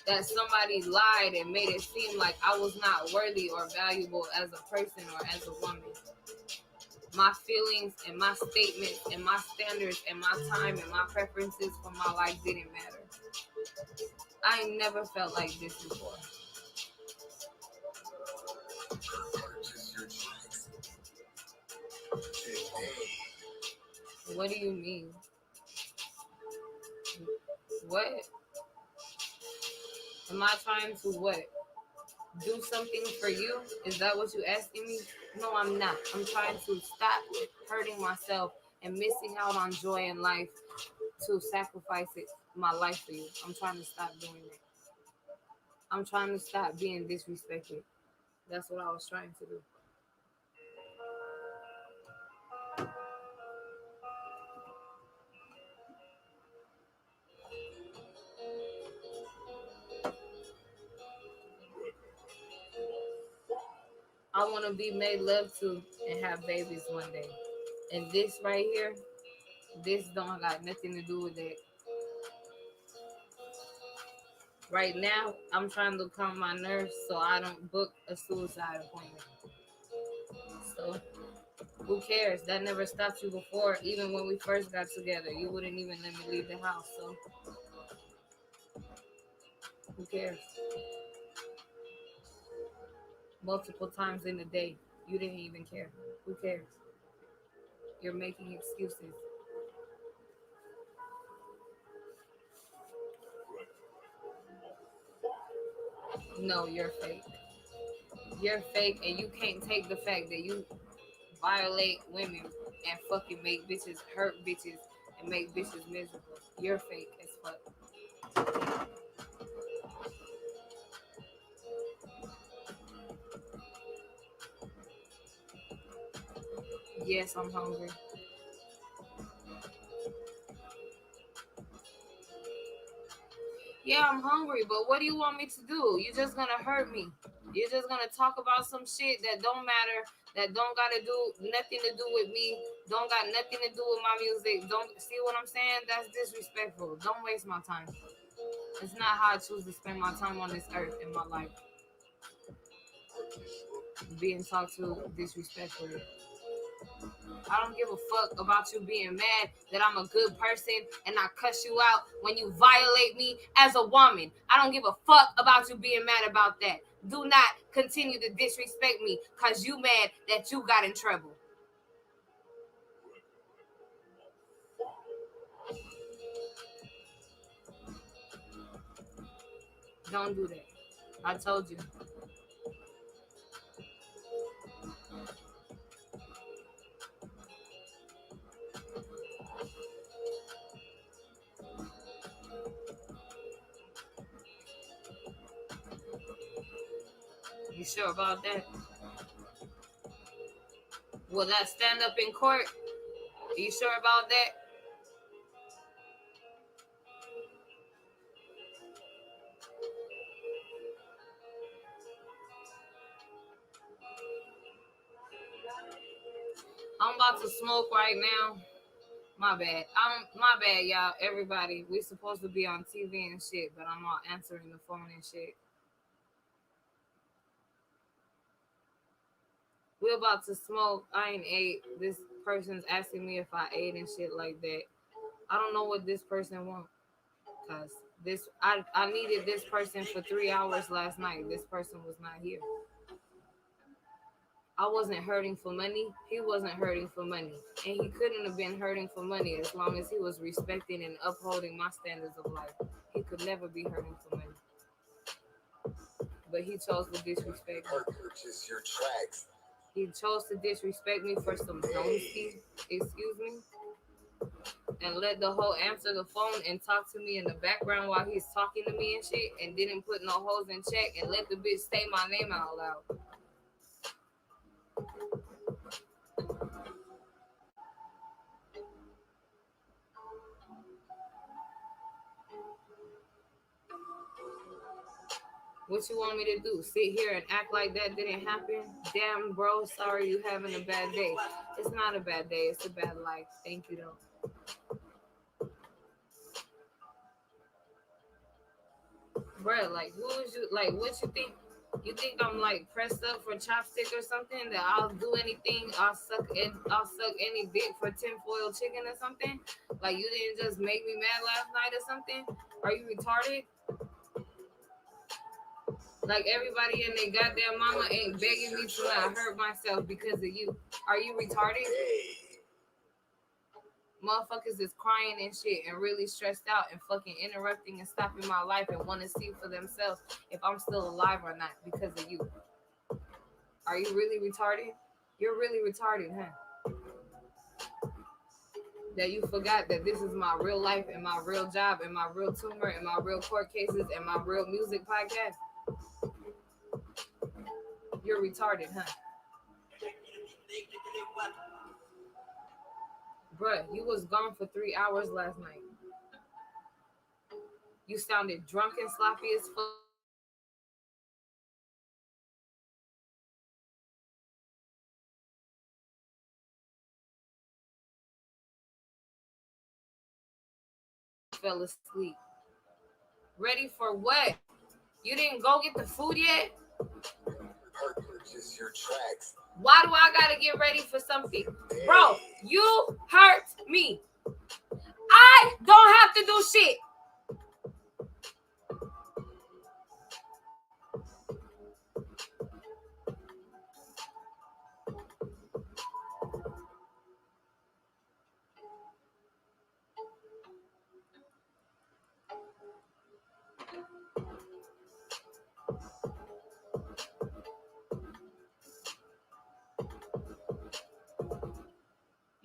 that somebody lied and made it seem like I was not worthy or valuable as a person or as a woman. My feelings and my statements and my standards and my time and my preferences for my life didn't matter. I ain't never felt like this before. Purchase your tracks today. What do you mean? What? Am I trying to what? Do something for you? Is that what you asking me? No, I'm not. I'm trying to stop hurting myself and missing out on joy in life to sacrifice my life for you. I'm trying to stop doing that. I'm trying to stop being disrespected. That's what I was trying to do. I want to be made love to and have babies one day. And this right here, this don't got nothing to do with that. Right now, I'm trying to calm my nerves so I don't book a suicide appointment. So, who cares? That never stopped you before. Even when we first got together, you wouldn't even let me leave the house. So, who cares? Multiple times in a day, you didn't even care. Who cares? You're making excuses. No, you're fake. You're fake, and you can't take the fact that you violate women and fucking make bitches hurt bitches and make bitches miserable. You're fake as fuck. Yes, I'm hungry. Yeah, I'm hungry, but what do you want me to do? You're just gonna hurt me. You're just gonna talk about some shit that don't matter, that don't gotta do nothing to do with me, don't got nothing to do with my music. Don't see what I'm saying? That's disrespectful. Don't waste my time. It's not how I choose to spend my time on this earth in my life. Being talked to disrespectfully. I don't give a fuck about you being mad that I'm a good person and I cuss you out when you violate me as a woman. I don't give a fuck about you being mad about that. Do not continue to disrespect me because you mad that you got in trouble. Don't do that. I told you. You sure about that? Will that stand up in court? Are you sure about that? I'm about to smoke right now. My bad. My bad, y'all. Everybody, we supposed to be on TV and shit, but I'm all answering the phone and shit. We about to smoke. I ain't ate. This person's asking me if I ate and shit like that. I don't know what this person wants. Cause I needed this person for 3 hours last night. This person was not here. I wasn't hurting for money. He wasn't hurting for money. And he couldn't have been hurting for money as long as he was respecting and upholding my standards of life. He could never be hurting for money. But he chose to disrespect me. Purchase your tracks. He chose to disrespect me for some honesty, excuse me, and let the hoe answer the phone and talk to me in the background while he's talking to me and shit, and didn't put no hoes in check and let the bitch say my name out loud. What you want me to do? Sit here and act like that didn't happen? Damn, bro, sorry you having a bad day. It's not a bad day. It's a bad life. Thank you, though. Bro, like, who is you? Like, what you think? You think I'm, like, pressed up for chopstick or something? That I'll do anything? I'll suck any dick for tinfoil chicken or something? Like, you didn't just make me mad last night or something? Are you retarded? Like, everybody and their goddamn mama ain't begging me to not hurt myself because of you. Are you retarded? Motherfuckers is crying and shit and really stressed out and fucking interrupting and stopping my life and want to see for themselves if I'm still alive or not because of you. Are you really retarded? You're really retarded, huh? That you forgot that this is my real life and my real job and my real tumor and my real court cases and my real music podcast. You're retarded, huh? Bruh, you was gone for 3 hours last night. You sounded drunk and sloppy as fuck. Fell asleep. Ready for what? You didn't go get the food yet? Purchase your tracks. Why do I gotta get ready for something? Bro, you hurt me. I don't have to do shit.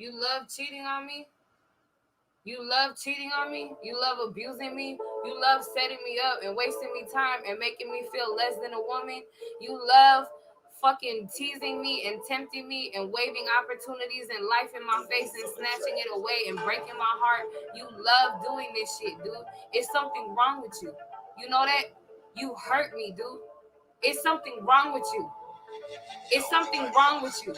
You love cheating on me? You love cheating on me? You love abusing me? You love setting me up and wasting me time and making me feel less than a woman? You love fucking teasing me and tempting me and waving opportunities and life in my face and snatching it away and breaking my heart? You love doing this shit, dude. It's something wrong with you. You know that? You hurt me, dude. It's something wrong with you. It's something wrong with you.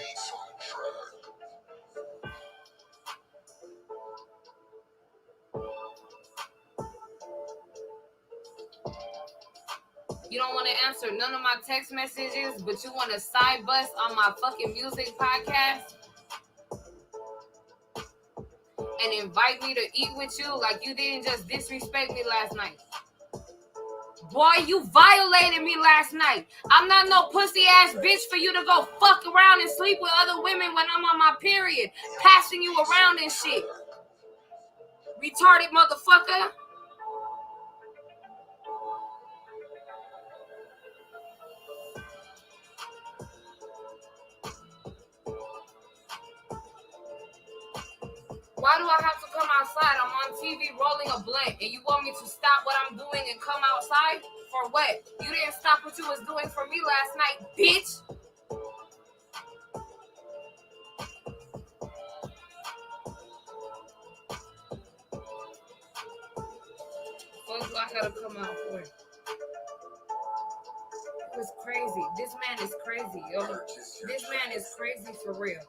You don't want to answer none of my text messages, but you want to side bust on my fucking music podcast and invite me to eat with you like you didn't just disrespect me last night. Boy, you violated me last night. I'm not no pussy ass bitch for you to go fuck around and sleep with other women when I'm on my period, passing you around and shit. Retarded motherfucker. Why do I have to come outside? I'm on TV rolling a blunt and you want me to stop what I'm doing and come outside? For what? You didn't stop what you was doing for me last night, bitch. What do I gotta come out for? It was crazy. This man is crazy, yo. This man is crazy for real.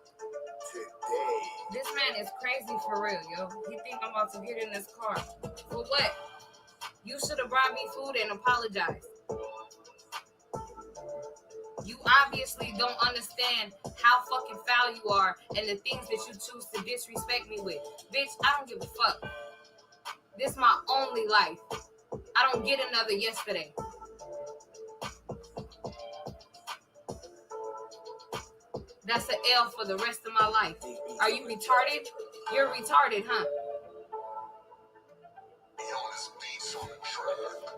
Today. This man is crazy for real, yo. He think I'm about to get in this car. For what? You should have brought me food and apologized. You obviously don't understand how fucking foul you are and the things that you choose to disrespect me with. Bitch, I don't give a fuck. This my only life. I don't get another yesterday. That's an L for the rest of my life. Are you retarded? You're retarded, huh? Illness beats on the track.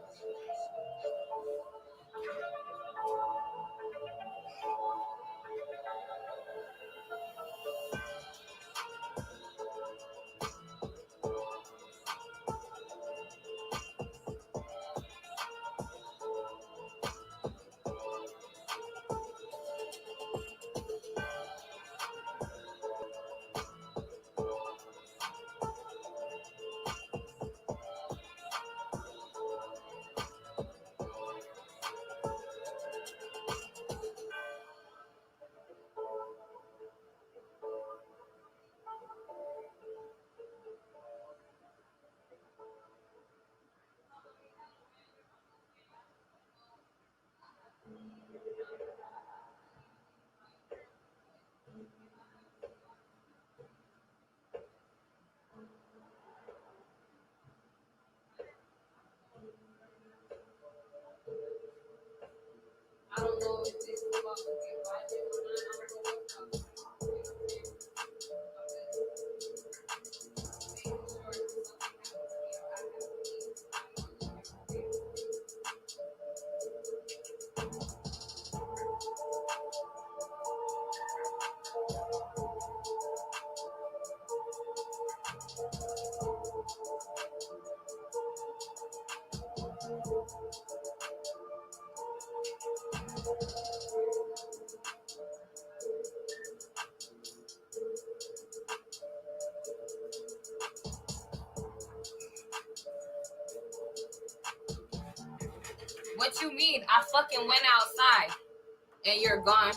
I don't know if this is about to get right. What you mean? I fucking went outside and you're gone.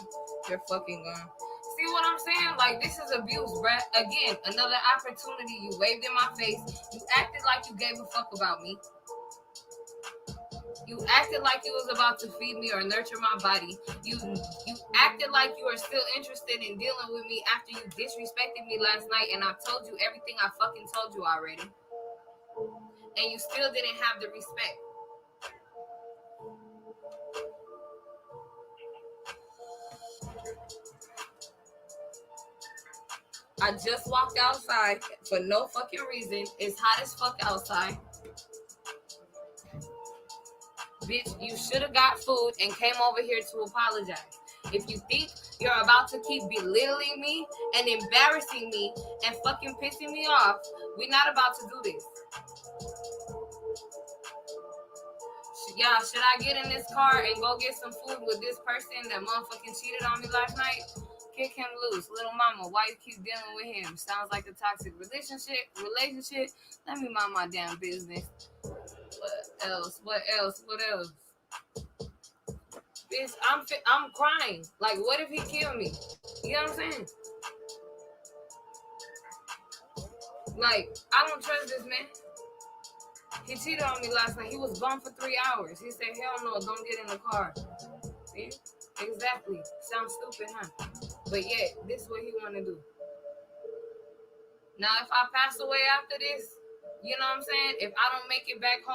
You're fucking gone. See what I'm saying? Like, this is abuse, bruh. Again, another opportunity. You waved in my face. You acted like you gave a fuck about me. You acted like you was about to feed me or nurture my body. You acted like you were still interested in dealing with me after you disrespected me last night, and I told you everything I fucking told you already. And you still didn't have the respect. I just walked outside for no fucking reason. It's hot as fuck outside. Bitch, you should have got food and came over here to apologize. If you think you're about to keep belittling me and embarrassing me and fucking pissing me off, we're not about to do this. Y'all, should I get in this car and go get some food with this person that motherfucking cheated on me last night? Kick him loose. Little mama, why you keep dealing with him? Sounds like a toxic relationship. Let me mind my damn business. What else? Bitch, I'm crying. Like, what if he killed me? You know what I'm saying? Like, I don't trust this man. He cheated on me last night. He was gone for 3 hours. He said, hell no, don't get in the car. See? Exactly. Sounds stupid, huh? But yet, this is what he want to do. Now, if I pass away after this, you know what I'm saying? If I don't make it back home